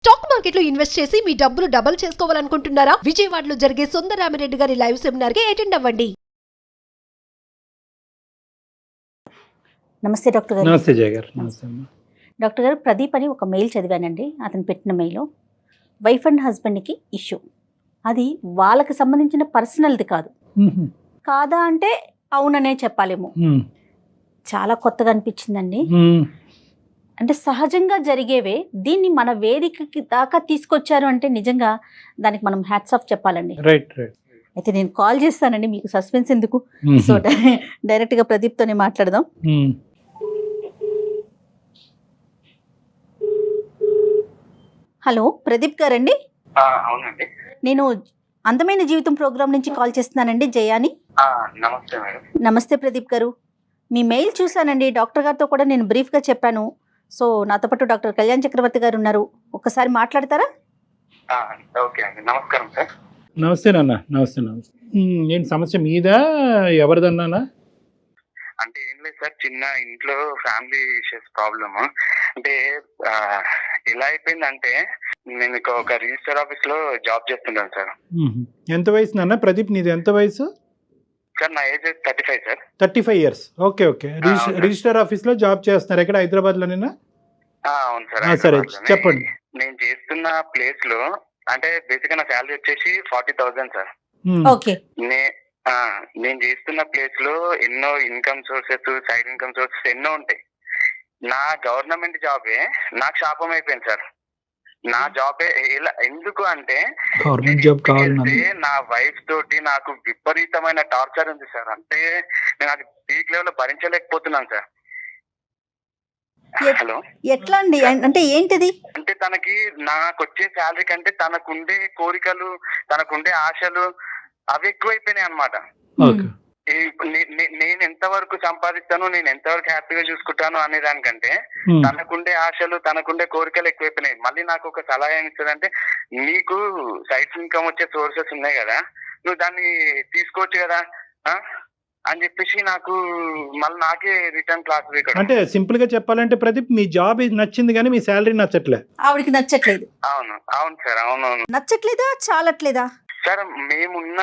Stock మార్కెట్లో invest చేసి మీ డబ్బులు డబుల్ చేసుకోవాలనుకుంటున్నారా? విజయవాడలో జరిగే సుందరరామిరెడ్డి గారి లైవ్ సెమినార్ కి అటెండ్ అవ్వండి. నమస్తే డాక్టర్ గారు. నమస్తే జయ గారు. నమస్తే అమ్మా. డాక్టర్ గారు, ప్రదీప్ అని ఒక మెయిల్ చదివానండి. అతను పెట్టిన మెయిల్ వైఫ్ అండ్ హస్బెండ్కి ఇష్యూ. అది వాళ్ళకి సంబంధించిన పర్సనల్ది కాదు. మ్మ్. కాదా అంటే అవుననే చెప్పాలేమో. మ్మ్. చాలా కొత్తగా అనిపించిందండి. మ్మ్. అంటే సహజంగా జరిగేవే దీన్ని మన వేదికకి దాకా తీసుకొచ్చారు అంటే నిజంగా దానికి మనం హ్యాట్స్ ఆఫ్ చెప్పాలండి. Right right. అయితే నేను కాల్ చేస్తానండి, మీకు సస్పెన్స్ ఎందుకు. మ్మ్. సో డైరెక్ట్గా ప్రదీప్తోనే మాట్లాడదాం. మ్మ్. హలో ప్రదీప్ గారండి, అవునండి. నేను అందమైన జీవితం ప్రోగ్రాం నుంచి కాల్ చేస్తున్నానండి, జయాని. నమస్తే మేడం. నమస్తే ప్రదీప్ గారు, మీ మెయిల్ చూశానండి. డాక్టర్ గారితో కూడా నేను బ్రీఫ్గా చెప్పాను. సో నాతో పాటు డాక్టర్ కళ్యాణ్ చక్రవర్తి గారు ఉన్నారు, ఒక్కసారి మాట్లాడతారా? ఓకే అండి, నమస్కారం సార్. నమస్తే నాన్న. నమస్తే నమస్తే. ఏంటి సమస్య మీద ఎవరిదన్నానా? అంటే ఏం లేదు సార్, చిన్న ఇంట్లో ఫ్యామిలీ ఇష్యూస్ ప్రాబ్లమ్. అంటే ఎలా అయిపోయిందంటే నేను ఒక రిజిస్టర్ ఆఫీస్ లో జాబ్ చేస్తుంటాను సార్. మ్మ్. ఎంత వయసు నాన్న? ప్రదీప్ నీది ఎంత వయసు? సార్ నా age 35 sir. 35 years. Okay okay. అవును. రిజిస్టర్ ఆఫీస్ లో జాబ్ చేస్తున్నారు. ఎక్కడ? హైదరాబాద్ లోనేనా? అవును సార్. సరే హైదరాబాద్లోనే. చెప్పండి. నేను చేస్తున్న ప్లేస్ లో అంటే బేసిక్ గా నా శాలరీ వచ్చేసి 40,000 సార్. మ్మ్. ఓకే. నేను చేస్తున్న ప్లేస్ లో ఎన్నో income sources, side income sources ఎన్నో ఉంటాయి. నా గవర్నమెంట్ జాబే నాకు శాపం అయిపోయింది సార్. నా జాబే ఎందుకు అంటే గవర్నమెంట్ జాబ్ కావాలి వెళ్తే నా వైఫ్ తోటి నాకు విపరీతమైన టార్చర్ ఉంది సార్. అంటే నేను అది పీక్ లెవెల్ లో భరించలేకపోతున్నాను సార్. హలో, ఎట్లా అండి? అంటే ఏంటిది? అంటే తనకి నాకు వచ్చే శాలరీ కంటే తనకుండే కోరికలు, తనకుండే ఆశలు అవి ఎక్కువైపోయినాయి అన్నమాట. ఓకే. నేను ఎంతవరకు సంపాదిస్తాను, నేను ఎంతవరకు హ్యాపీగా చూసుకుంటాను అనే దానికంటే మ్మ్. తనకుండే ఆశలు, తనకుండే కోరికలు ఎక్కువైపోయినాయి. మళ్ళీ నాకు ఒక సలహా ఏమి ఇస్తుందంటే, నీకు సైడ్ ఇన్కమ్ వచ్చే సోర్సెస్ ఉన్నాయి కదా, నువ్వు దాన్ని తీసుకోవచ్చు కదా అని చెప్పేసి నాకు మళ్ళీ నాకే రిటర్న్ క్లాస్ ఇక్కడ. అంటే సింపుల్ గా చెప్పాలంటే ప్రదీప్, మీ జాబ్ నచ్చింది కానీ మీ శాలరీ నచ్చట్లే. ఆవిడకి నచ్చట్లేదు. అవును అవును సార్, అవునవును నచ్చట్లేదా? చాలట్లేదా? సార్. మేమున్న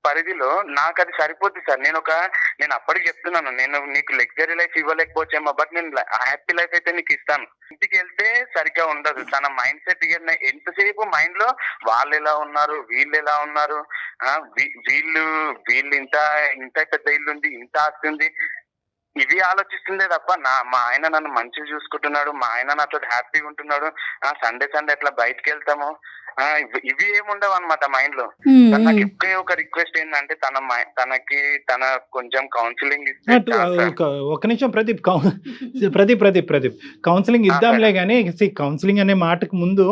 పరిధిలో నాకు అది సరిపోద్ది సార్. నేను అప్పటికి చెప్తున్నాను, నేను నీకు లగ్జరీ లైఫ్ ఇవ్వలేకపోవచ్చేమో, బట్ నేను హ్యాపీ లైఫ్ అయితే నీకు ఇస్తాను. ఇంటికి వెళ్తే సరిగ్గా ఉండదు. తన మైండ్ సెట్ ఎంతసేపు మైండ్ లో వాళ్ళు ఎలా ఉన్నారు, వీళ్ళు ఎలా ఉన్నారు, వీళ్ళు ఇంత పెద్ద ఇల్లు ఉంది, ఇంత ఆస్తి ఉంది, ఇవి ఆలోచిస్తుందే తప్ప మా ఆయన నన్ను మంచిగా చూసుకుంటున్నాడు, మా ఆయన నాతో హ్యాపీగా ఉంటున్నాడు, సండే ఎట్లా బయటకు వెళ్తాము, ఇవి ఏముండవు అనమాట మైండ్ లో. నాకు ఎప్పుడే ఒక రిక్వెస్ట్ ఏంటంటే తన కొంచెం కౌన్సిలింగ్ ఇస్తే చాలు సార్. ఒక నిమిషం ప్రదీప్. ప్రదీప్ కౌన్సిలింగ్ ఇద్దాంలే కానీ కౌన్సిలింగ్ అనే మాటకు ముందు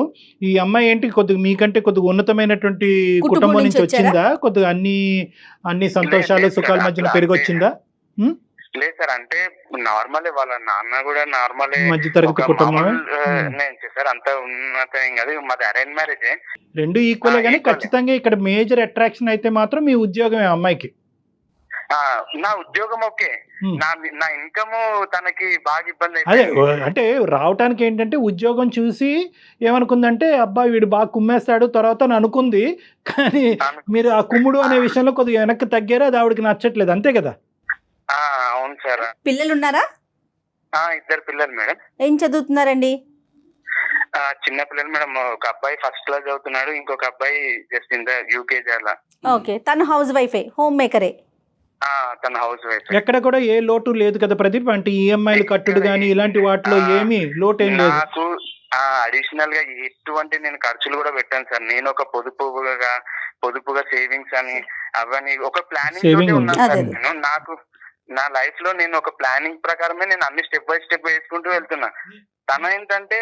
ఈ అమ్మాయి ఏంటి కొద్దిగా మీకంటే కొద్దిగా ఉన్నతమైనటువంటి కుటుంబం నుంచి వచ్చిందా? కొద్దిగా అన్ని సంతోషాలు సుఖాల మధ్యన పెరిగి వచ్చిందా? లేదు సార్, అంటే నార్మలే, వాళ్ళ నాన్న కూడా నార్మలే, మధ్యతరగతి కుటుంబం. నేను చేశారు అంత ఉన్నత ఏం కాదు, మాది అరేంజ్ మ్యారేజ్. రెండు ఈక్వలే కానీ ఖచ్చితంగా ఇక్కడ మేజర్ అట్రాక్షన్ అయితే మాత్రం మీ ఉద్యోగమే అమ్మాయికి. నా ఉద్యోగం ఓకే, నా ఇన్కమ్ తనకి బాగా ఇబ్బంది అదే అయిపోయింది. అంటే రావటానికి ఏంటంటే ఉద్యోగం చూసి ఏమనుకుందంటే అబ్బాయి వీడు బాగా కుమ్మేస్తాడు తర్వాత అని అనుకుంది. కానీ మీరు ఆ కుమ్ముడు అనే విషయంలో కొద్దిగా వెనక్కి తగ్గారు, అది ఆవిడకి నచ్చట్లేదు, అంతే కదా? అవును సార్. పిల్లలు ఉన్నారా? 2 పిల్లలు మేడం. ఏం చదువుతున్నారండి? చిన్న పిల్లలు మేడం. ఒక అబ్బాయి ఫస్ట్ క్లాస్ చదువుతున్నాడు, ఇంకొక అబ్బాయి జస్ట్ ఇంత యూకేజీ అలా. ఓకే. తను హౌస్ వైఫే, హోమ్ మేకరే. తన హౌస్ వైఫ్. ఎక్కడ కూడా ఏ లోటు లేదు కదా ప్రదీప్? అంటే ఈఎంఐలు కట్టుడు కానీ ఇలాంటి వాటిలో ఏమీ లోటు ఏం లేదు. నాకు అడిషనల్ గా ఎటువంటి నేను ఖర్చులు కూడా పెట్టాను సార్. నేను ఒక పొదుపుగా సేవింగ్స్ అని అవన్నీ ఒక ప్లానింగ్ తోటి ఉన్నాను సార్. నేను నా లైఫ్ లో నేను ఒక ప్లానింగ్ ప్రకారమే నేను అన్ని స్టెప్ బై స్టెప్ వేసుకుంటూ వెళ్తున్నా. తన ఏంటంటే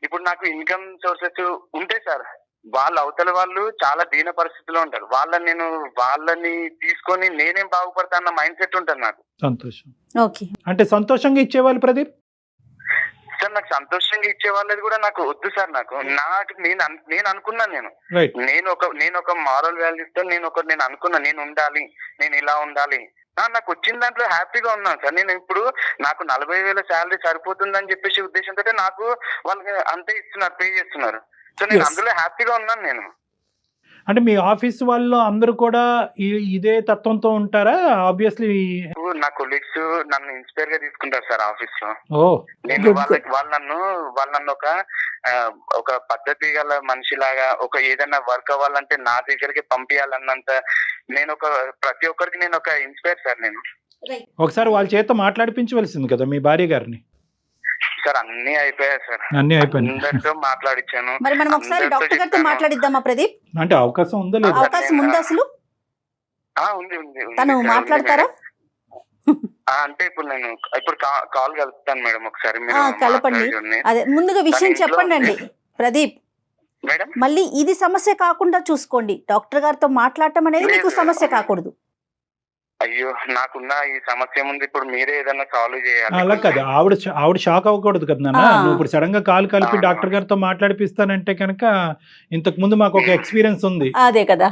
ఇప్పుడు నాకు ఇన్కమ్ సోర్సెస్ ఉంటాయి సార్. అవతల వాళ్ళు చాలా దీన పరిస్థితిలో ఉంటారు. వాళ్ళని తీసుకొని నేనేం బాగుపడతా అన్న మైండ్ సెట్ ఉంటుంది నాకు. సంతోషం. ఓకే. అంటే సంతోషంగా ఇచ్చేవాళ్ళు ప్రదీప్ సార్. నాకు సంతోషంగా ఇచ్చే వాళ్ళది కూడా నాకు వద్దు సార్. నేను అనుకున్నాను, నేను ఒక మారల్ వాల్యూస్ తో నేను అనుకున్నా, నేను ఉండాలి, నేను ఇలా ఉండాలి, నాకు వచ్చిన దాంట్లో హ్యాపీగా ఉన్నాను సార్. నేను ఇప్పుడు నాకు 40,000 శాలరీ సరిపోతుందని చెప్పేసి ఉద్దేశంతో నాకు వాళ్ళకి అంతే ఇస్తున్నారు, పే చేస్తున్నారు. సో నేను అందులో హ్యాపీగా ఉన్నాను నేను. అంటే మీ ఆఫీస్ వాళ్ళు అందరూ కూడా ఇదే తత్వంతో ఉంటారా? ఆబ్వియస్లీ నా కొలీగ్స్ నన్ను ఇన్స్పైర్ గా తీసుకుంటారు సార్ ఆఫీస్ లో. నేను వాళ్ళు నన్ను ఒక పద్ధతి గల మనిషిలాగా, ఒక ఏదైనా వర్క్ అవ్వాలంటే నా దగ్గరికి పంపించాలన్నంత నేను ప్రతి ఒక్కరికి నేను ఒక ఇన్స్పైర్ సార్. నేను ఒకసారి వాళ్ళ చేత మాట్లాడిపించవలసింది కదా మీ భార్య గారిని. సార్ అన్ని అయిపోయాయి సార్, అన్ని అయిపోయింది. అందరితో మాట్లాడించాను. మరి మనం ఒకసారి డాక్టర్ గారితో మాట్లాడిద్దామా ప్రదీప్? అంటే అవకాశం ఉందా లేదా? అవకాశం ఉందా అసలు? ఉంది. తను మాట్లాడతారా? అంటే ఇప్పుడు కాల్ కలుపుతాను మేడం ఒకసారి. కలపండి. అదే ముందుగా విషయం చెప్పండి అండి ప్రదీప్ మేడం. మళ్ళీ ఇది సమస్య కాకుండా చూసుకోండి. డాక్టర్ గారితో మాట్లాడటం అనేది మీకు సమస్య కాకూడదు. అయ్యో, నాకున్న ఈ సమస్య ముందు ఇప్పుడు మీరే ఏదైనా సాల్వ్ చేయాలి. అలా కాదు, ఆవిడ షాక్ అవ్వకూడదు కదా నాన్న. నువ్వు ఇప్పుడు సడన్ గా కాల్ కలిపి డాక్టర్ గారితో మాట్లాడిపిస్తానంటే కనుక ఇంతకు ముందు మాకు ఒక ఎక్స్పీరియన్స్ ఉంది. అదే కదా,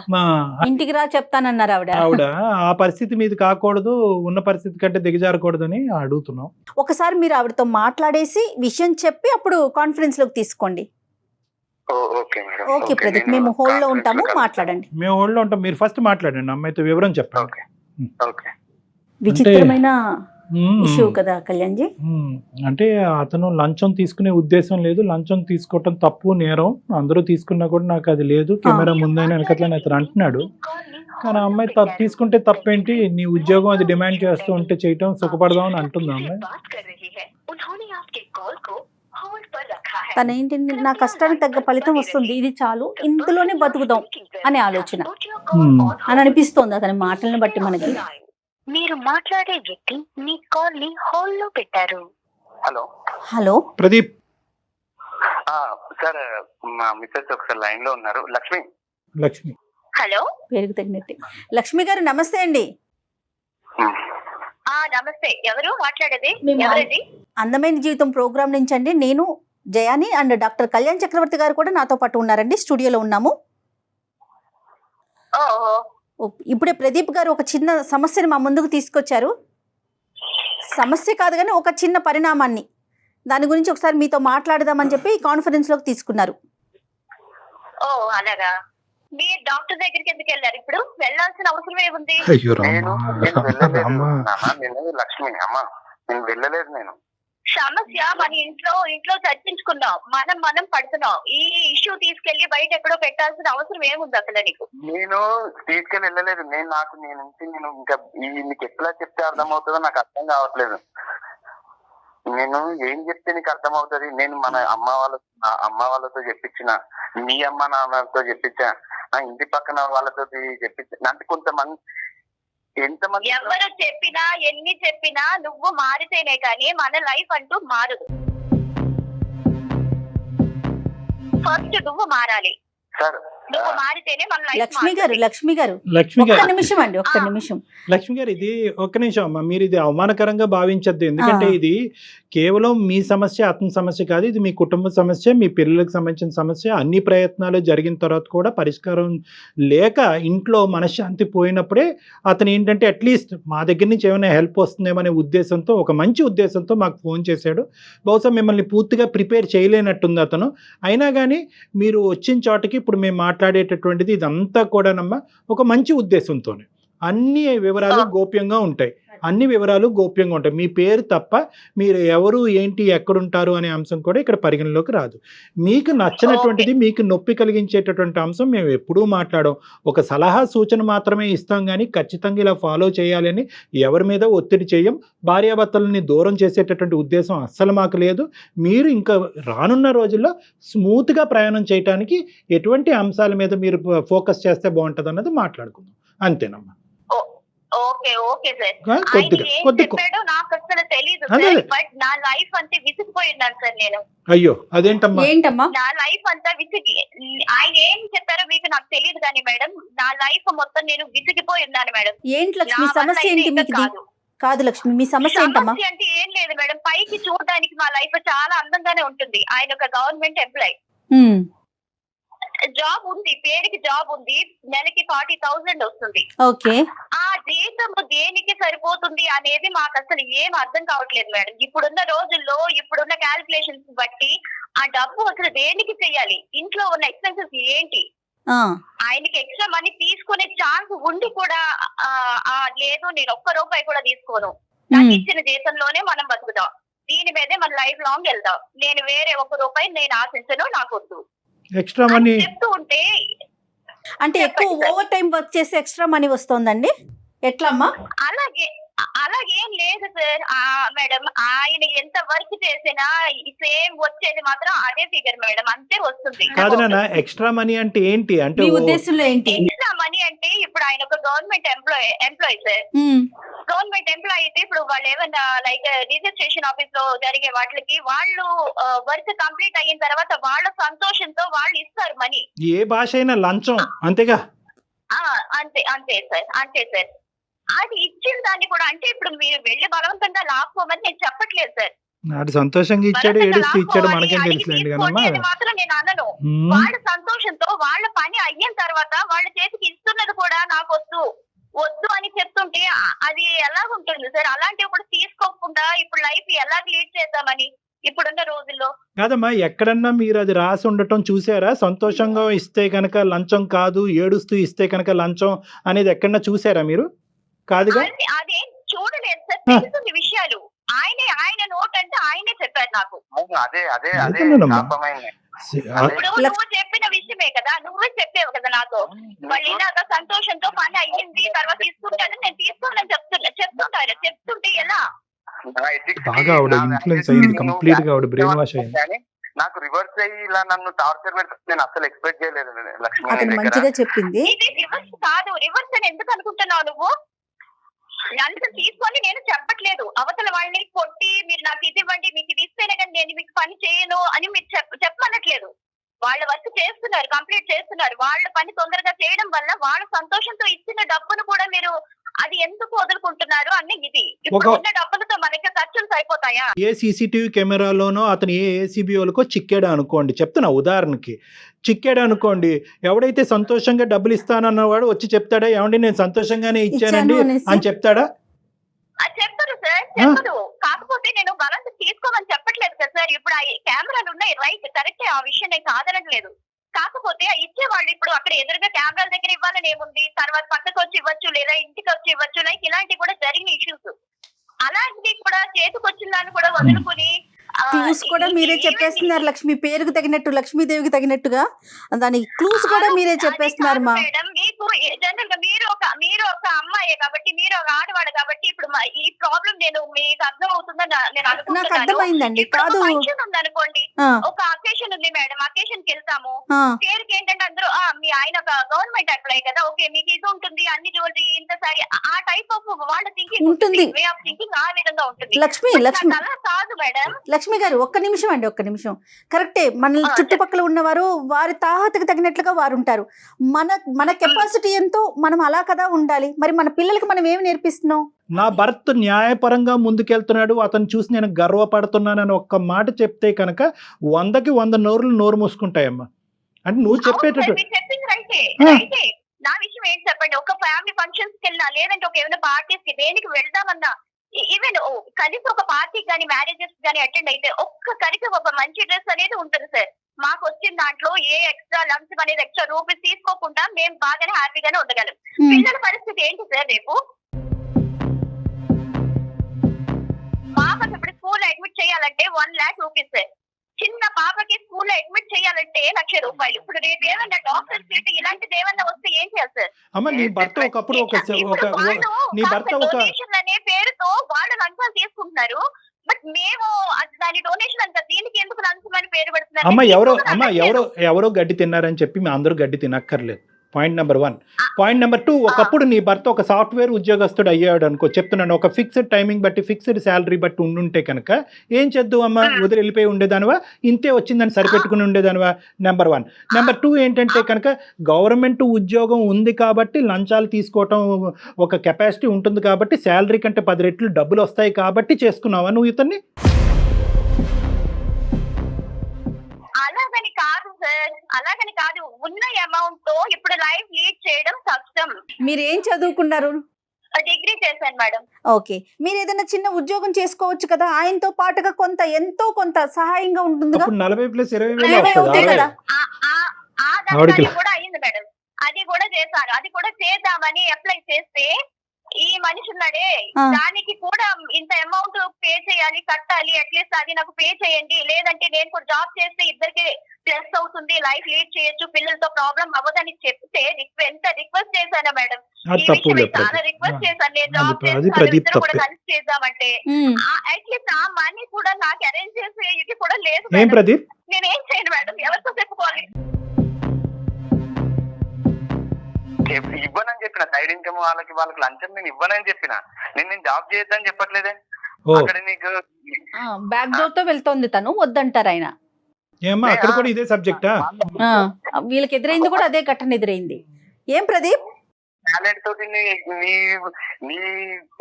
ఇంటికి రా చెప్తానన్నారు ఆవిడ. ఆ పరిస్థితి మీది కాకూడదు, ఉన్న పరిస్థితి కంటే దిగజారకూడదు అని అడుగుతున్నాం. ఒకసారి మీరు ఆవిడతో మాట్లాడేసి విషయం చెప్పి అప్పుడు కాన్ఫరెన్స్ లోకి తీసుకోండి. ఓకే ప్రదీప్, మేము హోల్డ్ లో ఉంటాము, మాట్లాడండి. మేము హోల్డ్ లో ఉంటాం, మీరు ఫస్ట్ మాట్లాడండి, అమ్మాయితో వివరం చెప్పండి. విచిత్రమైన ఇష్యూ కదా కళ్యాణ్ జీ. అంటే అతను లంచం తీసుకునే ఉద్దేశం లేదు, లంచం తీసుకోవటం తప్పు, నేరం, అందరూ తీసుకున్నా కూడా నాకు అది లేదు, కెమెరా ముందైనా వెనకట్లని అతను అంటున్నాడు. కానీ అమ్మాయి తీసుకుంటే తప్పేంటి, నీ ఉద్యోగం అది డిమాండ్ చేస్తూ ఉంటే చేయటం సుఖపడదాం అని అంటుంది అమ్మాయి. తనేంటి, నా కష్టానికి తగ్గ ఫలితం వస్తుంది, ఇది చాలు, ఇందులోనే బతుకుదాం అనే ఆలోచన అని అనిపిస్తోంది అతని మాటలను బట్టి మనకి. మీరు మాట్లాడే వ్యక్తి మీ కాల్ ని హోల్డ్ లో పెట్టారు. హలో ప్రదీప్ సార్, మా మిస్సెస్ ఒకసారి లైన్ లో ఉన్నారు. లక్ష్మి. హలో, పేరుకు తగినట్టు లక్ష్మి గారు నమస్తే అండి. నమస్తే, ఎవరు మాట్లాడేది? ఎవరండి? అందమైన జీవితం ప్రోగ్రామ్ నుంచి అండి. నేను జయాని అండ్ డాక్టర్ కళ్యాణ్ చక్రవర్తి గారు కూడా నాతో పాటు ఉన్నారండి, స్టూడియోలో ఉన్నాము. ఇప్పుడే ప్రదీప్ గారు ఒక చిన్న సమస్యని మా ముందుకు తీసుకొచ్చారు. సమస్య కాదు కానీ ఒక చిన్న పరిణామాన్ని, దాని గురించి ఒకసారి మీతో మాట్లాడదామని చెప్పి కాన్ఫరెన్స్ లోకి తీసుకున్నారు. అలాగా, మీరు డాక్టర్ దగ్గరికి ఎందుకు వెళ్ళారు? ఇప్పుడు వెళ్ళాల్సిన అవసరం ఏముంది? లక్ష్మి అమ్మా, నేను వెళ్ళలేదు. నేను సమస్య మన ఇంట్లో చర్చించుకున్నాం, మనం పడుతున్నాం. ఈ ఇష్యూ తీసుకెళ్లి బయట ఎక్కడో పెట్టాల్సిన అవసరం ఏముంది అసలు నీకు? నేను తీసుకెళ్ళి వెళ్ళలేదు. నేను ఇంకా నీకు ఎట్లా చెప్తే అర్థమవుతుందో నాకు అర్థం కావట్లేదు. నేను ఏం చెప్తే నీకు అర్థమవుతుంది? నేను మన అమ్మ వాళ్ళతో చెప్పించిన, మీ అమ్మ నాన్నతో చెప్పించా, నా ఇంటి పక్కన వాళ్ళతో చెప్పించా. అంటే కొంతమంది ఎంతమంది ఎవరు చెప్పినా ఎన్ని చెప్పినా నువ్వు మారితేనే కానీ మన లైఫ్ అంటూ మారదు. ఫస్ట్ నువ్వు మారాలి సార్. నువ్వు మారితేనే మన లైఫ్. లక్ష్మి గారు ఒక్క నిమిషం అండి, ఒక్క నిమిషం. లక్ష్మి గారు, ఇది ఒక్క నిమిషం అమ్మా, మీరు ఇది అవమానకరంగా భావించద్దు. ఎందుకంటే ఇది కేవలం మీ సమస్య, అతని సమస్య కాదు, ఇది మీ కుటుంబ సమస్య, మీ పిల్లలకు సంబంధించిన సమస్య. అన్ని ప్రయత్నాలు జరిగిన తర్వాత కూడా పరిష్కారం లేక ఇంట్లో మనశ్శాంతి పోయినప్పుడే అతను ఏంటంటే అట్లీస్ట్ మా దగ్గర నుంచి ఏమైనా హెల్ప్ వస్తుందేమనే ఉద్దేశంతో, ఒక మంచి ఉద్దేశంతో మాకు ఫోన్ చేశాడు. బహుశా మిమ్మల్ని పూర్తిగా ప్రిపేర్ చేయలేనట్టుంది అతను. అయినా కానీ మీరు వచ్చిన చోటకి ఇప్పుడు మేము మాట్లాడేటటువంటిది ఇదంతా కూడానమ్మా ఒక మంచి ఉద్దేశంతోనే. అన్ని వివరాలు గోప్యంగా ఉంటాయి, మీ పేరు తప్ప మీరు ఎవరు ఏంటి ఎక్కడుంటారు అనే అంశం కూడా ఇక్కడ పరిగణలోకి రాదు. మీకు నచ్చినటువంటిది, మీకు నొప్పి కలిగించేటటువంటి అంశం మేము ఎప్పుడూ మాట్లాడాం. ఒక సలహా సూచన మాత్రమే ఇస్తాం, కానీ ఖచ్చితంగా ఇలా ఫాలో చేయాలని ఎవరి మీద ఒత్తిడి చేయం. భార్యాభర్తలని దూరం చేసేటటువంటి ఉద్దేశం అస్సలు మాకు లేదు. మీరు ఇంకా రానున్న రోజుల్లో స్మూత్గా ప్రయాణం చేయడానికి ఎటువంటి అంశాల మీద మీరు ఫోకస్ చేస్తే బాగుంటుంది అన్నది మాట్లాడుకుందాం, అంతేనమ్మా. ఓకే సార్, చెప్పాడు నాకు అసలు తెలీదు సార్, బట్ నా లైఫ్ అంతా విసిగిపోయిన్నాను సార్ నేను. అయ్యో, అదేంటమ్మా? నా లైఫ్ అంతా విసిగి, ఆయన ఏం చెప్పారో మీకు నాకు తెలియదు కానీ మేడం, నా లైఫ్ మొత్తం నేను విసిగిపోయి ఉన్నాను మేడం. ఏంటి లక్ష్మి సమస్య ఏంటి మీకు? కాదు లక్ష్మి, మీ సమస్య ఏంటమ్మా? అంటే ఏం లేదు మేడం, పైకి చూడడానికి మా లైఫ్ చాలా అందంగానే ఉంటుంది. ఆయన ఒక గవర్నమెంట్ ఎంప్లాయ్, జాబ్ ఉంది, పేరుకి జాబ్ ఉంది, నెలకి 40,000 వస్తుంది. ఓకే. ఆ జీతం దేనికి సరిపోతుంది అనేది మాకు అసలు ఏం అర్థం కావట్లేదు మేడం. ఇప్పుడున్న రోజుల్లో ఇప్పుడున్న క్యాలిక్యులేషన్స్ బట్టి ఆ డబ్బు అసలు దేనికి చెయ్యాలి, ఇంట్లో ఉన్న ఎక్స్పెన్సెస్ ఏంటి, ఆయనకి ఎక్స్ట్రా మనీ తీసుకునే ఛాన్స్ ఉండి కూడా లేదు నేను ఒక్క రూపాయి కూడా తీసుకోను, నాకు ఇచ్చిన జీతంలోనే మనం బతుకుతాం, దీని మీదే మన లైఫ్ లాంగ్ వెళ్తాం, నేను వేరే ఒక్క రూపాయి నేను ఆశించను, నాకు వద్దు ఎక్స్ట్రా మనీ చెప్తూ ఉంటే. అంటే ఎక్కువ ఓవర్ టైం వర్క్ చేసి ఎక్స్ట్రా మనీ వస్తుందండి, ఎట్లమ్మా? అలాగేం లేదు సార్ మేడం, ఆయన ఎంత వర్క్ చేసినా సేమ్ వచ్చేది మాత్రం అదే ఫిగర్ మేడం, అంతే వస్తుంది. కాదు నాన్న, ఎక్స్ట్రా మనీ అంటే ఏంటి? అంటే మీ ఉద్దేశంలో ఏంటి? ఎక్స్ట్రా మనీ అంటే ఇప్పుడు ఆయన ఒక government employee sir. Government employee అయితే ఇప్పుడు వాళ్ళు ఏమన్నా లైక్ రిజిస్ట్రేషన్ ఆఫీస్ లో జరిగే వాటికి వాళ్ళు వర్క్ కంప్లీట్ అయిన తర్వాత వాళ్ళ సంతోషంతో వాళ్ళు ఇస్తారు మనీ. ఏ భాష అయినా లంచం అంతేగా? అంతే సార్. అది ఇచ్చిన దాన్ని కూడా అంటే ఇప్పుడు మీరు వెళ్ళి బలవంతంగా లాక్కోమని నేను చెప్పట్లేదు సార్. నాడు సంతోషంగా ఇచ్చాడు, ఏడుస్తూ ఇచ్చాడు, మనకేం తెలుసులేండి కదమ్మా. మాత్రం నేను అనను. వాళ్ళ సంతోషంతో వాళ్ళ పని అయిన తర్వాత వాళ్ళ చేతికి ఇస్తున్నది కూడా నాకు వద్దు అని చెప్తుంటే అది ఎలా ఉంటుంది సార్? అలాంటివి కూడా తీసుకోకుండా ఇప్పుడు లైఫ్ ఎలా లీడ్ చేద్దామని ఇప్పుడున్న రోజుల్లో. కాదమ్మా, ఎక్కడన్నా మీరు అది రాసి ఉండటం చూసారా? సంతోషంగా ఇస్తే కనుక లంచం కాదు, ఏడుస్తూ ఇస్తే కనుక లంచం అనేది ఎక్కడన్నా చూసారా మీరు? కాదుగా. అదేం చూడలేదు సార్, తెలుస్తుంది విషయాలు. ఆయన నోట్ అంటే ఆయనే చెప్పారు నాకు. నువ్వు చెప్పిన విషయమే కదా, నువ్వే చెప్పావు కదా నాతో. వాళ్ళు ఇలాగా సంతోషంతో పని అయ్యింది తర్వాత తీసుకుంటానని నేను తీసుకోవాలని చెప్తుంటే ఎలా? బాగా ఆవిడ ఇన్ఫ్లుయెన్స్ అయ్యింది, కంప్లీట్ గా ఆవిడ బ్రెయిన్ వాష్ అయ్యింది. నాకు రివర్స్ అయ్యి ఇలా నన్ను టార్చర్ పెడుతుంది నేను అసలు ఎక్స్పెక్ట్ చేయలేదు లక్ష్మి. అతను మంచిగా చెప్పింది. ఇది రివర్స్ కాదు, రివర్స్ అని ఎందుకు అనుకుంటున్నావు నువ్వు? లంచ్ తీసుకొని నేను చెప్పట్లేదు, అవతల వాళ్ళని కొట్టి మీరు నాకు ఇది ఇవ్వండి, మీకు ఇది ఇస్తేనే కానీ నేను మీకు పని చేయను అని మీరు చెప్పనట్లేదు. వాళ్ళ వర్క్ చేస్తున్నారు, కంప్లీట్ చేస్తున్నారు, వాళ్ళ పని తొందరగా చేయడం వల్ల వాళ్ళ సంతోషంతో ఇచ్చిన డబ్బును కూడా మీరు అది ఎందుకు వదులుకుంటున్నారు అని. ఇది ఇప్పుడు ఉన్న డబ్బులతో మనకి ఖర్చులు సరిపోతాయా? ఏ సీసీటీవీ కెమెరాలోనో అతను ఏ ఏసీబీఓలకో చిక్కాడు అనుకోండి, చెప్తున్నా ఉదాహరణకి, చిక్కాడు అనుకోండి, ఎవడైతే సంతోషంగా డబ్బులు ఇస్తానన్నవాడు వచ్చి చెప్తాడా ఏమండి నేను సంతోషంగానే ఇచ్చానండి అని చెప్తాడా? చెప్పరు సార్, చెప్పరు. కాకపోతే నేను బలంగా తీసుకోమని చెప్పట్లేదు కదా సార్. ఇప్పుడు ఆ కెమెరాలు ఉన్నాయి, రైట్, కరెక్టే, ఆ విషయం నేను కాదనట్లేదు. కాకపోతే ఇచ్చే వాళ్ళు ఇప్పుడు అక్కడ ఎదురుగా కెమెరాల దగ్గర ఇవ్వాలని ఏముంది, తర్వాత పక్కకు వచ్చి ఇవ్వచ్చు లేదా ఇంటికి వచ్చి ఇవ్వచ్చు, లైక్ ఇలాంటివి కూడా జరిగిన ఇష్యూస్. అలాంటివి కూడా చేతికి వచ్చిన దాన్ని కూడా వదులుకుని క్లూస్ కూడా మీరే చెప్పేస్తున్నారు లక్ష్మి, పేరుకు తగినట్టు, లక్ష్మీదేవికి తగినట్టుగా దాని క్లూస్ కూడా మీరే చెప్పేస్తున్నారు. మా మేడం మీకు జనరల్ గా మీరు ఒక అమ్మాయే కాబట్టి, మీరు ఒక ఆడవాడు కాబట్టి ఇప్పుడు ఈ ప్రాబ్లం నేను మీకు అర్థం అవుతుందని నేను అనుకుంటున్నాను. నాకు అర్థమైందండి. కాదు, ఉందనుకోండి, ఒక అకేషన్ ఉంది మేడం, అకేషన్ కి వెళ్తాము, పేరుకి ఏంటంటే అందరూ మీ ఆయన ఒక గవర్నమెంట్ ఎంప్లాయీ కదా, ఓకే మీకు ఇది ఉంటుంది, అన్ని జ్యువెలరీ ఇంత సారీ, ఆ టైప్ ఆఫ్ వాళ్ళ థింకింగ్ ఉంటుంది, వే ఆఫ్ థింకింగ్ ఆ విధంగా ఉంటుంది. లక్ష్మి అలా కాదు మేడం. లక్ష్మి గారు ఒక్క నిమిషం అండి, ఒక్క నిమిషం. కరెక్టే, మన చుట్టుపక్కల ఉన్నవారు వారి తాహతకు తగినట్లుగా వారు ఉంటారు. మన కెపాసిటీ ఎంతో మనం అలా కదా ఉండాలి. మరి మన పిల్లలకి మనం ఏమి నేర్పిస్తున్నాం? నా భర్త న్యాయపరంగా ముందుకెళ్తున్నాడు, అతను చూసి నేను గర్వపడుతున్నానని ఒక్క మాట చెప్తే కనుక 100కి 100 నోరు మూసుకుంటాయమ్మా. అంటే నువ్వు చెప్పేటట్టు నా విషయం ఏంటి చెప్పండి. ఒక ఫ్యామిలీ ఫంక్షన్స్ కి వెళ్ళినా లేదంటే ఒక ఏమైనా పార్టీస్ కి దేనికి వెళ్దామన్నా, ఈవెన్ కలిసి ఒక పార్టీకి కానీ మ్యారేజెస్ కానీ అటెండ్ అయితే ఒక్కరికి ఒక మంచి డ్రెస్ అనేది ఉంటుంది సార్. మాకు వచ్చిన దాంట్లో ఏ ఎక్స్ట్రా లంచ్ అనేది ఎక్స్ట్రా రూపీస్ తీసుకోకుండా మేము బాగానే హ్యాపీగానే ఉండగలం. పిల్లల పరిస్థితి ఏంటి సార్? రేపు పాపకి ఇప్పుడు స్కూల్ అడ్మిట్ చేయాలంటే 1 lakh రూపీస్ సార్. చిన్న పాపకి స్కూల్లో అడ్మిట్ చేయాలంటే 1,00,000 రూపాయలు. ఇప్పుడు రేపు ఏమన్నా డాక్టర్ సీట్ ఇలాంటిది ఏమన్నా వస్తే ఏం చేయాలి సార్? అమ్మ నీ భర్త ఒకప్పుడు నీ భర్త ఒక డొనేషన్ అనే పేరుతో వాళ్ళు లంచాలు తీసుకుంటున్నారు. బట్ మేము దాని డొనేషన్ అంతా దీనికి ఎందుకు లంచం అని పేరు పెడుతున్నారు? ఎవరో గడ్డి తిన్నారని చెప్పి మీ అందరూ గడ్డి తినక్కర్లేదు. Point number 1. పాయింట్ నెంబర్ 2, ఒకప్పుడు నీ భర్త ఒక సాఫ్ట్వేర్ ఉద్యోగస్తుడు అయ్యాడు అనుకో, చెప్తున్నాను, ఒక ఫిక్స్డ్ టైమింగ్ బట్టి ఫిక్స్డ్ శాలరీ బట్టి ఉండుంటే కనుక ఏం చేద్దాం అమ్మ, వదిలి వెళ్ళిపోయి ఉండేదానివా? ఇంతే వచ్చిందని సరిపెట్టుకుని ఉండేదానివా? నెంబర్ 1. నెంబర్ 2 ఏంటంటే కనుక గవర్నమెంట్ ఉద్యోగం ఉంది కాబట్టి లంచాలు తీసుకోవటం ఒక కెపాసిటీ ఉంటుంది కాబట్టి శాలరీ కంటే 10 రెట్లు డబ్బులు వస్తాయి కాబట్టి చేసుకున్నావా నువ్వు ఇతన్ని? అలాగని కాదు సార్, అలాగని కాదు, ఉన్న అమౌంట్ తో ఇప్పుడు లైఫ్ లీడ్ చేయడం కష్టం. మీరు ఏం చదువుకున్నారు? డిగ్రీ చేశాను మేడం. ఓకే, మీరు ఏదైనా చిన్న ఉద్యోగం చేసుకోవచ్చు కదా, ఆయనతో పాటుగా కొంత ఎంతో కొంత సహాయంగా ఉంటుందిగా. అప్పుడు 40+20,000 40 అవుతాయి వస్తుంది. కదా. ఆ ఆవిడకి దానికి కూడా అయ్యింది మేడం. అది కూడా చేశాను. అది కూడా చేద్దామని అప్లై చేస్తే ఈ మనిషి ఉన్నాడే ఆ. దానికి కూడా ఇంత అమౌంట్ పే చేయాలి, కట్టాలి, అట్లీస్ట్ అది నాకు పే చేయండి, లేదంటే నేను కూడా జాబ్ చేస్తే ఇద్దరికి ప్లస్ అవుతుంది, లైఫ్ లీడ్ చేయొచ్చు, పిల్లలతో ప్రాబ్లం అవ్వదని చెప్తే ఎంత రిక్వెస్ట్ చేశాను మేడం. అది ఈ తప్పు విషయం లేదు చాలా ప్రదీప్. రిక్వెస్ట్ చేశాను, నేను అది జాబ్ ప్రదీప్ చేస్తాను, ఇద్దరు కూడా తప్పే. కలిసి చేద్దామంటే ఉమ్. అట్లీస్ట్ ఆ మనీ కూడా నాకు అరేంజ్ చేసే ఇది కూడా లేదు ఏం మేడం. ప్రదీప్? నేనేం చేయను మేడం, ఎవరితో చెప్పుకోవాలి? ఇవ్వనని చెప్పిన సైడ్ ఇన్కమ్ వాళ్ళకి లంచం నేను ఇవ్వనని చెప్పిన. నేను జాబ్ చేయొద్దని చెప్పట్లేదే. ఓ అక్కడ నీకు బ్యాక్ డోర్ తో వెళ్తోంది తను, వద్దంటారు ఆయన. ఏమ్మా అక్కడ కూడా ఇదే సబ్జెక్టా? ఆ, వీళ్ళకి ఎదురైంది కూడా అదే ఘటన ఎదురైంది. ఏం ప్రదీప్? టాలెంట్ తోటి నీ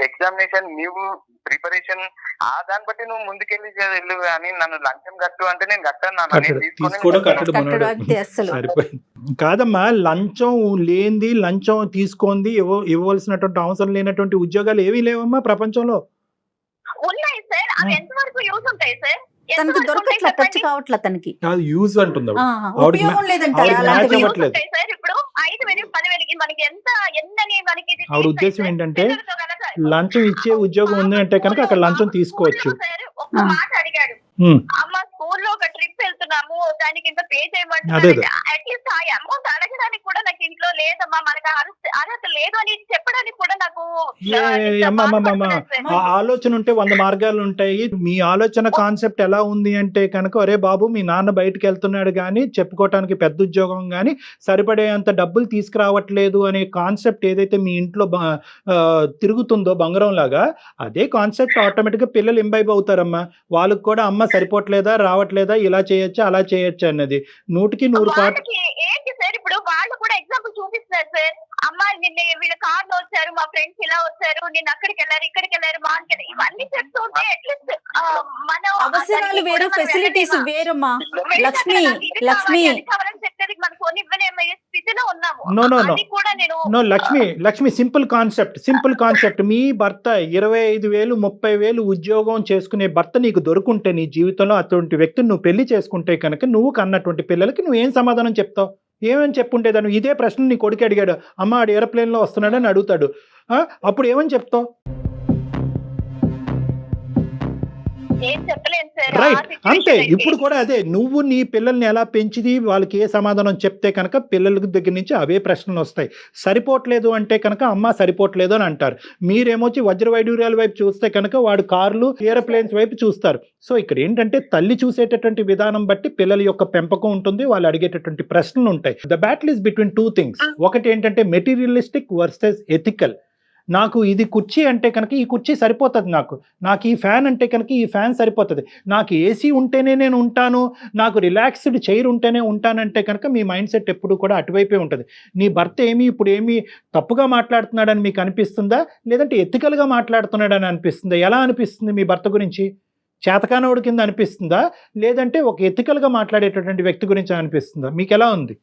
ఎగ్జామినేషన్ నీవు ప్రిపరేషన్ ఆ దాన్ని బట్టి నువ్వు ముందుకెళ్ళి వెళ్ళు, కానీ నన్ను లంచం కట్టు అంటే నేను కట్టాను. కట్టడు, తీసుకోవడం కట్టడు కట్టడు మనోడు. అంతే అస్సలు. సరిపోయింది. కాదమ్మా, లంచం లేనిది, లంచం తీసుకుంది, ఇవ్వవలసినటువంటి అవసరం లేనటువంటి ఉద్యోగాలు ఏవీ లేవమ్మా ప్రపంచంలో. ఉన్నాయి సార్, అవి ఎంతవరకు యూజ్ ఉంటాయి సార్? తనకు ఎంతవరకు దొరకట్లా, ఉంటాయి టచ్ చెప్పండి? కావట్లా తనకి. కాదు యూజ్ అంటుంది ఆవిడ. ఆ, ఆవిడకి ఉపయోగం లేదంట ఆవిడకి అలాంటివి. మ్యాచ్ యూజ్ అవ్వట్లేదు. ఉంటాయి సార్. ఇప్పుడు 5,000 10,000కి మనకి ఎంతని మనకి ఇది ఆవిడ తీస్తాయి ఉద్దేశం సార్? ఏంటంటే పిల్లలతో కనుక లంచం ఇచ్చే ఉద్యోగం ఉంది అంటే కనుక అక్కడ లంచం తీసుకోవచ్చు. సార్ ఒక్క మాట అడిగాడు, ఉమ్, అమ్మ స్కూల్లో ఒక ట్రిప్ వెళ్తున్నాము, దానికి ఇంత పే అదే చేయమంటున్నారు. అదే. అట్లీస్ట్ ఆ అమౌంట్ అడగడానికి కూడా నాకు ఇంట్లో లేదమ్మా, మనకు అర్హత లేదు అని చెప్పడానికి కూడా నాకు అమ్మమ్మమ్మ ఆ ఆలోచన ఉంటే 100 మార్గాలు ఉంటాయి. మీ ఆలోచన కాన్సెప్ట్ ఎలా ఉంది అంటే కనుక, అరే బాబు మీ నాన్న బయటకు వెళ్తున్నాడు కానీ చెప్పుకోవటానికి పెద్ద ఉద్యోగం కానీ సరిపడేంత డబ్బులు తీసుకురావట్లేదు అనే కాన్సెప్ట్ ఏదైతే మీ ఇంట్లో తిరుగుతుందో బంగారం లాగా, అదే కాన్సెప్ట్ ఆటోమేటిక్గా పిల్లలు ఇంబైబ్ అవుతారమ్మా. వాళ్ళకి కూడా అమ్మ సరిపోవట్లేదా, రావట్లేదా, ఇలా చేయొచ్చా అలా చేయొచ్చా అన్నది 100% ఏంటి సార్, ఇప్పుడు వాళ్ళు కూడా ఎగ్జాంపుల్ చూపిస్తున్నారు సార్. అమ్మ నిన్న వీళ్ళ కార్లో వచ్చారు, మా ఫ్రెండ్స్ ఇలా వచ్చారు, నేను అక్కడికి వెళ్ళారు, ఇక్కడికి వెళ్ళారు, మార్కెట్, ఇవన్నీ చెప్తూ ఉంటే అట్లీస్ట్ మనం అవసరాలు వేరు, ఫెసిలిటీస్ వేరమ్మా. లక్ష్మి చెప్పేది మన ఫోన్ ఇవ్వలేమో స్థితిలో ఉన్నాము. No, no, no. అది కూడా నేను నో లక్ష్మి సింపుల్ కాన్సెప్ట్. మీ భర్త 25,000 30,000 ఉద్యోగం చేసుకునే భర్త నీకు దొరుకుంటే నీ జీవితంలో అటువంటి వ్యక్తిని నువ్వు పెళ్లి చేసుకుంటే కనుక నువ్వు కన్నటువంటి పిల్లలకి నువ్వు ఏం సమాధానం చెప్తావు? ఏమని చెప్పుండేదాన్ని? ఇదే ప్రశ్న నీ కొడుకు అడిగాడు, అమ్మ ఆడు ఏరోప్లేన్లో వస్తున్నాడని అడుగుతాడు, అప్పుడు ఏమని చెప్తావు? ఏం చెప్పలేను సార్. రైట్, అంతే. ఇప్పుడు కూడా అదే, నువ్వు నీ పిల్లల్ని ఎలా పెంచిది, వాళ్ళకి ఏ సమాధానం చెప్తే కనుక పిల్లల దగ్గర నుంచి అవే ప్రశ్నలు వస్తాయి. సరిపోవట్లేదు అంటే కనుక అమ్మ సరిపోవట్లేదు అని అంటారు. మీరేమొచ్చి వజ్ర వైడూర్యాల వైపు చూస్తే కనుక వాడు కార్లు ఏరోప్లేన్స్ వైపు చూస్తారు. సో ఇక్కడ ఏంటంటే తల్లి చూసేటటువంటి విధానం బట్టి పిల్లల యొక్క పెంపకం ఉంటుంది, వాళ్ళు అడిగేటటువంటి ప్రశ్నలు ఉంటాయి. The battle is between 2 things. ఒకటి ఏంటంటే మెటీరియలిస్టిక్ వర్సెస్ ఎథికల్. నాకు ఇది కుర్చీ అంటే కనుక ఈ కుర్చీ సరిపోతుంది, నాకు ఈ ఫ్యాన్ అంటే కనుక ఈ ఫ్యాన్ సరిపోతుంది, నాకు ఏసీ ఉంటేనే నేను ఉంటాను, నాకు రిలాక్స్డ్ చైర్ ఉంటేనే ఉంటానంటే కనుక మీ మైండ్ సెట్ ఎప్పుడు కూడా అటువైపే ఉంటుంది. నీ భర్త ఇప్పుడు ఏమి తప్పుగా మాట్లాడుతున్నాడని మీకు అనిపిస్తుందా, లేదంటే ఎథికల్గా మాట్లాడుతున్నాడని అనిపిస్తుందా? ఎలా అనిపిస్తుంది మీ భర్త గురించి? చేతకానోడి కింద అనిపిస్తుందా, లేదంటే ఒక ఎథికల్గా మాట్లాడేటటువంటి వ్యక్తి గురించి అనిపిస్తుందా? మీకు ఎలా ఉంది?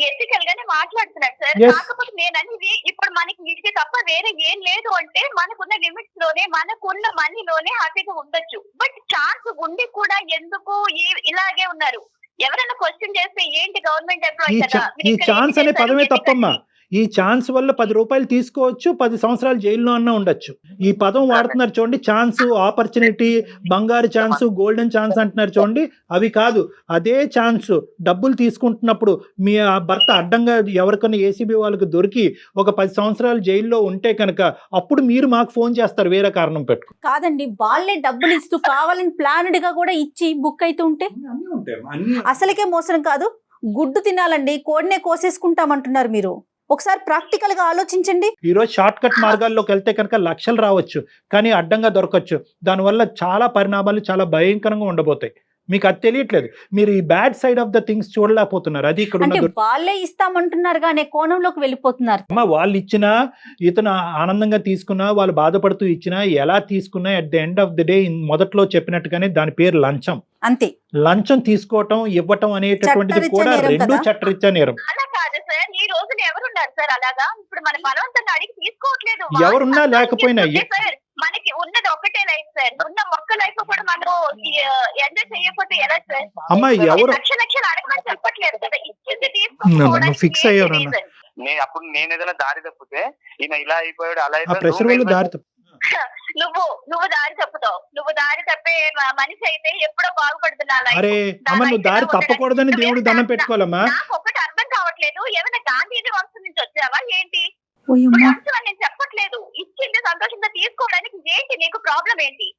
ఎథికల్ గానే మాట్లాడుతున్నారు సార్. Yes. కాకపోతే నేను అనేది ఇప్పుడు మనకి ఇది తప్ప వేరే ఏం లేదు అంటే మనకున్న లిమిట్స్ లోనే మనకున్న మనీలోనే హ్యాపీగా ఉండొచ్చు. బట్ ఛాన్స్ ఉండి కూడా ఎందుకు ఇలాగే ఉన్నారు? ఎవరైనా క్వశ్చన్ చేస్తే ఏంటి గవర్నమెంట్ ఎంప్లాయీ కదా, ఈ ఛాన్స్ అనే పదమే తప్పమ్మా. ఈ ఛాన్స్ వల్ల 10 రూపాయలు తీసుకోవచ్చు, 10 సంవత్సరాలు జైల్లో అన్నా ఉండొచ్చు. ఈ పదం వాడుతున్నారు చూడండి, ఛాన్స్, ఆపర్చునిటీ, బంగారు ఛాన్స్, గోల్డెన్ ఛాన్స్ అంటున్నారు చూడండి, అవి కాదు. అదే ఛాన్స్ డబ్బులు తీసుకుంటున్నప్పుడు మీ భర్త అడ్డంగా ఎవరికైనా ఏసీబీ వాళ్ళకి దొరికి ఒక 10 సంవత్సరాలు జైల్లో ఉంటే కనుక అప్పుడు మీరు మాకు ఫోన్ చేస్తారు వేరే కారణం పెట్టుకు. కాదండి, వాళ్ళే డబ్బులు ఇస్తూ కావాలని ప్లాన్డ్ గా కూడా ఇచ్చి బుక్ అయితే ఉంటే అసలుకే మోసం కాదు. గుడ్డు తినాలండి, కోడినే కోసేసుకుంటామంటున్నారు మీరు. ఒకసారి ప్రాక్టికల్ గా ఆలోచించండి. ఈరోజు షార్ట్ కట్ మార్గాల్లోకి వెళ్తే కనుక లక్షలు రావచ్చు, కానీ అడ్డంగా దొరకచ్చు. దానివల్ల చాలా పరిణామాలు చాలా భయంకరంగా ఉండబోతాయి. మీకు అది తెలియట్లేదు. మీరు ఈ bad side of the things చూడలేకపోతున్నారు. అది ఇక్కడ అంటే ఉన్నది. వాళ్ళే ఇస్తామంటున్నారు అనే కోణంలోకి వెళ్ళిపోతున్నారు. అమ్మ వాళ్ళు ఇచ్చినా, ఇతను ఆనందంగా తీసుకున్నా, వాళ్ళు బాధపడుతూ ఇచ్చినా, ఎలా తీసుకున్నా at the end of the day మొదట్లో చెప్పినట్టుగానే దాని పేరు లంచం. అంతే. లంచం తీసుకోవటం, ఇవ్వటం అనేటటువంటిది చట్టరీత్యా కూడా నేరం రెండు కదా? చట్టరీత్యా నేరం. అలా కాదు సార్, ఈ రోజున ఎవరున్నారు సార్ అలాగా? ఇప్పుడు మన బలవంతంగా అడిగి తీసుకోవట్లేదు. ఎవరున్నా లేకపోయినా సార్ మనకి ఉన్నది ఒక్కటే లైఫ్ సార్, ఉన్న ఒక్క లైఫ్ కూడా మనం ఎంజాయ్ చేయకపోతే ఎలా సార్? అమ్మా ఎవరు లక్షలు అడగమని చెప్పట్లేదు కదా, ఇచ్చింది ఫిక్స్ అయ్యారు అన్న. అప్పుడు నేను ఏదైనా దారి తప్పితే ఈయన ఇలా అయిపోయాడు అలా ఆ ప్రెషర్ వల్ల దారి నువ్వు దారి తప్పుతావు. నువ్వు దారి తప్పే మనిషి అయితే ఎప్పుడో బాగుపడుతున్నా. అరే అమ్మ నువ్వు దారి తప్పకూడదని దేవుడు దండం పెట్టుకోవాలమ్మా. నాకు ఒకటి అర్థం కావట్లేదు, ఏమైనా గాంధీజీ వంశం నుంచి వచ్చావా ఏంటి? ఓయమ్మా. వంశం అని నేను చెప్పట్లేదు, ఇచ్చింది సంతోషంగా తీసుకోవడానికి ఏంటి నీకు ప్రాబ్లం ఏంటి?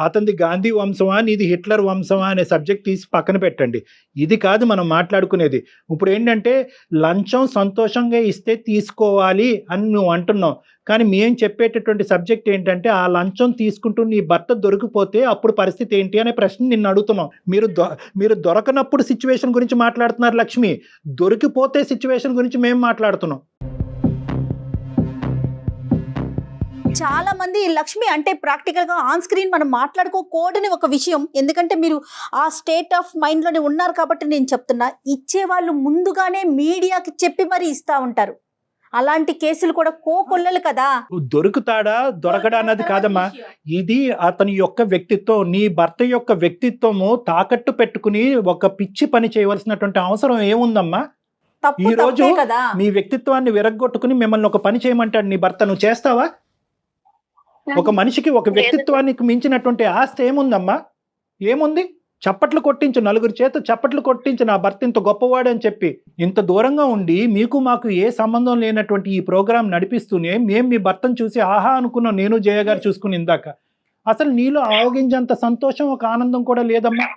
అతనిది గాంధీ వంశమా, నీది హిట్లర్ వంశమా అనే సబ్జెక్ట్ తీసి పక్కన పెట్టండి. ఇది కాదు మనం మాట్లాడుకునేది. ఇప్పుడు ఏంటంటే లంచం సంతోషంగా ఇస్తే తీసుకోవాలి అని నువ్వు అంటున్నావు. కానీ మేము చెప్పేటటువంటి సబ్జెక్ట్ ఏంటంటే ఆ లంచం తీసుకుంటూ నీ భర్త దొరికిపోతే అప్పుడు పరిస్థితి ఏంటి అనే ప్రశ్న నిన్ను అడుగుతున్నాం. మీరు దొరకనప్పుడు సిచ్యువేషన్ గురించి మాట్లాడుతున్నారు లక్ష్మి, దొరికిపోతే సిచ్యువేషన్ గురించి మేము మాట్లాడుతున్నాం. చాలా మంది లక్ష్మి అంటే ప్రాక్టికల్ గా ఆన్ స్క్రీన్ మనం మాట్లాడుకోకూడని ఒక విషయం. ఎందుకంటే మీరు ఆ స్టేట్ ఆఫ్ మైండ్ లోనే ఉన్నారు కాబట్టి నేను చెప్తున్నా, ఇచ్చే వాళ్ళు ముందుగానే మీడియాకి చెప్పి మరి ఇస్తా ఉంటారు. అలాంటి కేసులు కూడా కోకొల్లలు కదా. దొరుకుతాడా దొరకడా అన్నది కాదమ్మా, ఇది అతని యొక్క వ్యక్తిత్వం. నీ భర్త యొక్క వ్యక్తిత్వము తాకట్టు పెట్టుకుని ఒక పిచ్చి పని చేయవలసినటువంటి అవసరం ఏముందమ్మా? ఈ రోజు కదా మీ వ్యక్తిత్వాన్ని విరగ్గొట్టుకుని మిమ్మల్ని ఒక పని చేయమంటాడు నీ భర్త, నువ్వు చేస్తావా? ఒక మనిషికి ఒక వ్యక్తిత్వానికి మించినటువంటి ఆస్తి ఏముందమ్మా? ఏముంది? చప్పట్లు కొట్టించు, నలుగురు చేత చప్పట్లు కొట్టించు, నా భర్త ఇంత గొప్పవాడు అని చెప్పి. ఇంత దూరంగా ఉండి మీకు మాకు ఏ సంబంధం లేనటువంటి ఈ ప్రోగ్రాం నడిపిస్తూనే మేము మీ భర్తను చూసి ఆహా అనుకున్నాం, నేను జయ గారు చూసుకుని ఇందాక. అసలు నీలో ఆవగించేంత సంతోషం, ఒక ఆనందం కూడా లేదమ్మా.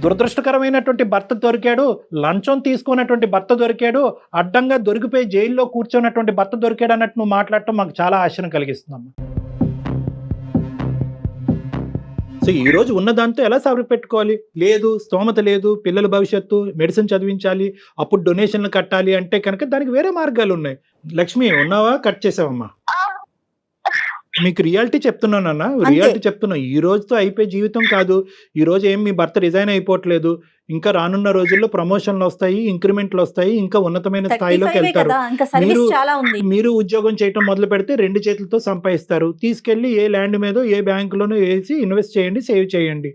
దురదృష్టకరమైనటువంటి భర్త దొరికాడు, లంచం తీసుకున్నటువంటి భర్త దొరికాడు, అడ్డంగా దొరికిపోయి జైల్లో కూర్చున్నటువంటి భర్త దొరికాడు అన్నట్టు నువ్వు మాట్లాడటం మాకు చాలా ఆశ్చర్యం కలిగిస్తుందమ్మా. సో ఈ రోజు ఉన్నదాంతో ఎలా సరిపెట్టుకోవాలి? లేదు, స్తోమత లేదు, పిల్లల భవిష్యత్తు, మెడిసిన్ చదివించాలి, అప్పుడు డొనేషన్లు కట్టాలి అంటే కనుక దానికి వేరే మార్గాలు ఉన్నాయి. లక్ష్మి ఉన్నావా? కట్ చేసావమ్మా. మీకు రియాలిటీ చెప్తున్నానన్న, రియాలిటీ చెప్తున్నా. ఈ రోజుతో అయిపోయే జీవితం కాదు. ఈ రోజు ఏం మీ భర్త రిజైన్ అయిపోవట్లేదు. ఇంకా రానున్న రోజుల్లో ప్రమోషన్లు వస్తాయి, ఇంక్రిమెంట్లు వస్తాయి, ఇంకా ఉన్నతమైన స్థాయిలోకి వెళ్తారు. మీరు ఉద్యోగం చేయటం మొదలు పెడితే 2 చేతులతో సంపాదిస్తారు. తీసుకెళ్లి ఏ ల్యాండ్ మీదో ఏ బ్యాంకులోనో వేసి ఇన్వెస్ట్ చేయండి, సేవ్ చేయండి.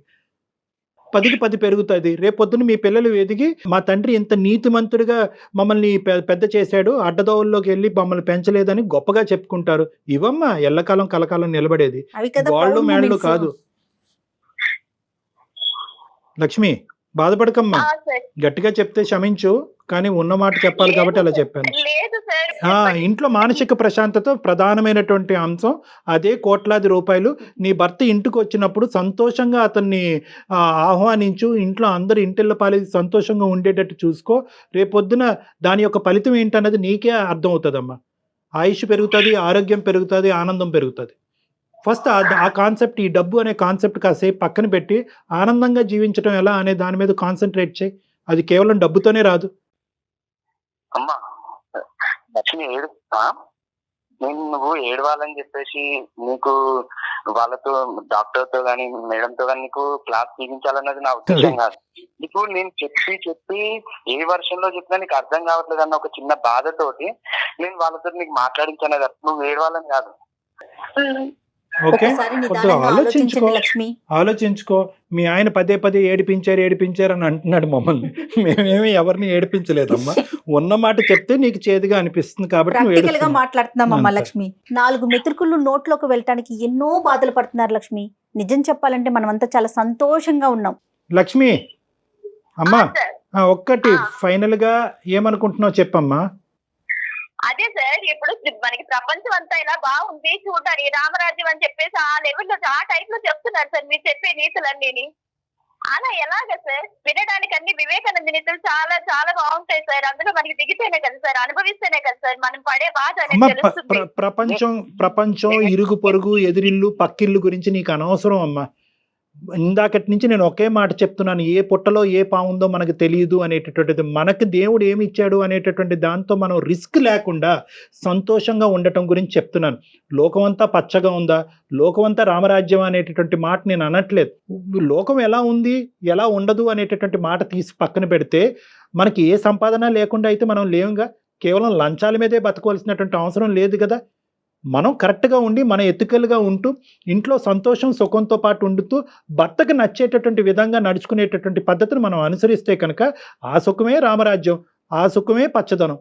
10కి 10 పెరుగుతుంది. రేపొద్దున మీ పిల్లలు ఎదిగి మా తండ్రి ఇంత నీతిమంతుడిగా మమ్మల్ని పెద్ద చేశాడు, అడ్డదోవల్లోకి వెళ్ళి మమ్మల్ని పెంచలేదని గొప్పగా చెప్పుకుంటారు. ఇవమ్మా ఎల్లకాలం కలకాలం నిలబడేది, గోళ్ళు మేళ్ళు కాదు. లక్ష్మి బాధపడకమ్మా, గట్టిగా చెప్తే క్షమించు, కానీ ఉన్న మాట చెప్పాలి కాబట్టి అలా చెప్పాను. ఇంట్లో మానసిక ప్రశాంతత ప్రధానమైనటువంటి అంశం. అదే కోట్లాది రూపాయలు. నీ భర్త ఇంటికి వచ్చినప్పుడు సంతోషంగా అతన్ని ఆహ్వానించు. ఇంట్లో అందరు ఇంటిళ్ళ పాలి సంతోషంగా ఉండేటట్టు చూసుకో. రేపొద్దున దాని యొక్క ఫలితం ఏంటన్నది నీకే అర్థమవుతుందమ్మా. ఆయుష్ పెరుగుతుంది, ఆరోగ్యం పెరుగుతుంది, ఆనందం పెరుగుతుంది. ఫస్ట్ ఆ కాన్సెప్ట్, ఈ డబ్బు అనే కాన్సెప్ట్ కాసేపు పక్కన పెట్టి ఆనందంగా జీవించడం ఎలా అనే దాని మీద కాన్సన్ట్రేట్ చేయి. అది కేవలం డబ్బుతోనే రాదు. అమ్మా లక్ష్మి నువ్వు ఏడవాలని చెప్పేసి నీకు వాళ్ళతో డాక్టర్తో గానీ మేడంతో గానీ నీకు క్లాస్ తీయించాలన్నది నా ఉద్దేశం కాదు. నీకు నేను చెప్పి ఏ వర్షంలో చెప్పినా నీకు అర్థం కావట్లేదు అన్న ఒక చిన్న బాధతోటి నేను వాళ్ళతో నీకు మాట్లాడించాను. నువ్వు ఏడవాలని కాదు. ఓకే, ఆలోచించుకో. మీ ఆయన పదే ఏడిపించారు అని అంటున్నాడు మమ్మల్ని. మేమేమి ఎవరిని ఏడిపించలేదమ్మా. ఉన్న మాట చెప్తే నీకు చేదుగా అనిపిస్తుంది కాబట్టి మాట్లాడుతున్నామమ్మా. లక్ష్మి 4 మెతుకులు నోట్లోకి వెళ్ళటానికి ఎన్నో బాధలు పడుతున్నారు లక్ష్మి. నిజం చెప్పాలంటే మనమంతా చాలా సంతోషంగా ఉన్నాం. లక్ష్మి అమ్మా, ఒక్కటి ఫైనల్ గా ఏమనుకుంటున్నావు చెప్పమ్మా. అదే సార్, ఇప్పుడు మనకి ప్రపంచం అంతా ఇలా బాగుంది చూడాలి, రామరాజ్యం అని చెప్పేసి ఆ లెవెల్లో ఆ టైప్ లో చెప్తున్నారు సార్ మీరు చెప్పే నీతులన్నీ. అలా ఎలాగ సార్? వినడానికి అన్ని వివేకానంద నీతులు చాలా చాలా బాగుంటాయి సార్. అందులో మనకి దిగితేనే కదా సార్, అనుభవిస్తేనే కదా సార్ మనం పడే బాధ అమ్మ, అనేది తెలుస్తుంది. ప్రపంచం ఇరుగు పొరుగు ఎదిరిల్లు పక్కిల్లు గురించి నీకు అనవసరం అమ్మా. ఇందాకటి నుంచి నేను ఒకే మాట చెప్తున్నాను, ఏ పుట్టలో ఏ పాముందో మనకు తెలియదు అనేటటువంటిది. మనకు దేవుడు ఏమి ఇచ్చాడు అనేటటువంటి దాంతో మనం రిస్క్ లేకుండా సంతోషంగా ఉండటం గురించి చెప్తున్నాను. లోకమంతా పచ్చగా ఉందా, లోకమంతా రామరాజ్యం అనేటటువంటి మాట నేను అనట్లేదు. లోకం ఎలా ఉంది ఎలా ఉండదు అనేటటువంటి మాట తీసి పక్కన పెడితే మనకి ఏ సంపాదన లేకుండా అయితే మనం లేవుగా. కేవలం లంచాల మీదే బతకవలసినటువంటి అవసరం లేదు కదా. మనం కరెక్ట్గా ఉండి మన ఎత్తుకలుగా ఉంటూ ఇంట్లో సంతోషం సుఖంతో పాటు ఉండుతూ భర్తకు నచ్చేటటువంటి విధంగా నడుచుకునేటటువంటి పద్ధతిని మనం అనుసరిస్తే కనుక ఆ సుఖమే రామరాజ్యం, ఆ సుఖమే పచ్చదనం.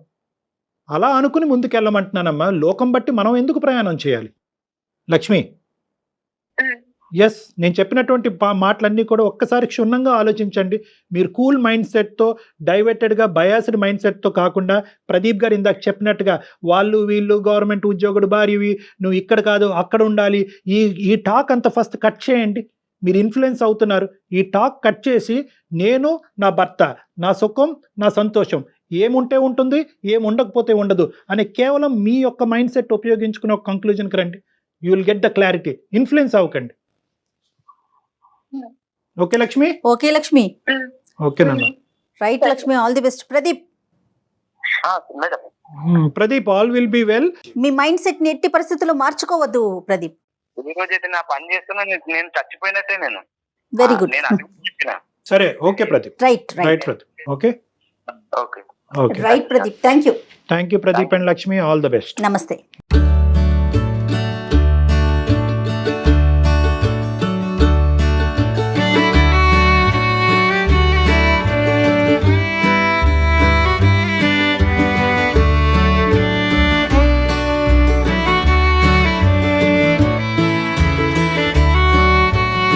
అలా అనుకుని ముందుకెళ్ళమంటున్నానమ్మా. లోకం బట్టి మనం ఎందుకు ప్రయాణం చేయాలి లక్ష్మి? ఎస్, నేను చెప్పినటువంటి మాటలన్నీ కూడా ఒక్కసారి క్షుణ్ణంగా ఆలోచించండి. మీరు కూల్ మైండ్ సెట్తో, డైవర్టెడ్గా బయాస్డ్ మైండ్ సెట్తో కాకుండా ప్రదీప్ గారు ఇందాక చెప్పినట్టుగా వాళ్ళు వీళ్ళు గవర్నమెంట్ ఉద్యోగుడు భార్యవి, నువ్వు ఇక్కడ కాదు అక్కడ ఉండాలి, ఈ టాక్ అంతా ఫస్ట్ కట్ చేయండి. మీరు ఇన్ఫ్లుయెన్స్ అవుతున్నారు. ఈ టాక్ కట్ చేసి నేను నా భర్త, నా సుఖం నా సంతోషం, ఏముంటే ఉంటుంది ఏముండకపోతే ఉండదు అనే కేవలం మీ యొక్క మైండ్ సెట్ ఉపయోగించుకుని ఒక కంక్లూజన్కి రండి. You will get the clarity. Influence అవ్వకండి. Okay Lakshmi? Okay Lakshmi. Okay నాన్న. Right Lakshmi, all the best. Pradeep, madam Pradeep, all will be well. మీ మైండ్ సెట్ ని ఎట్టి పరిస్థితుల్లో మార్చుకోవద్దు ప్రదీప్. ఈ రోజు అయితే నా పని చేస్తున్నా, నేను చచ్చిపోయినట్టే. నేను వెరీ గుడ్. నేను అది చెప్పిన. సరే, okay Pradeep. Right right Pradeep. Okay okay okay right Pradeep, thank you. Thank you Pradeep and Lakshmi, all the best. నమస్తే.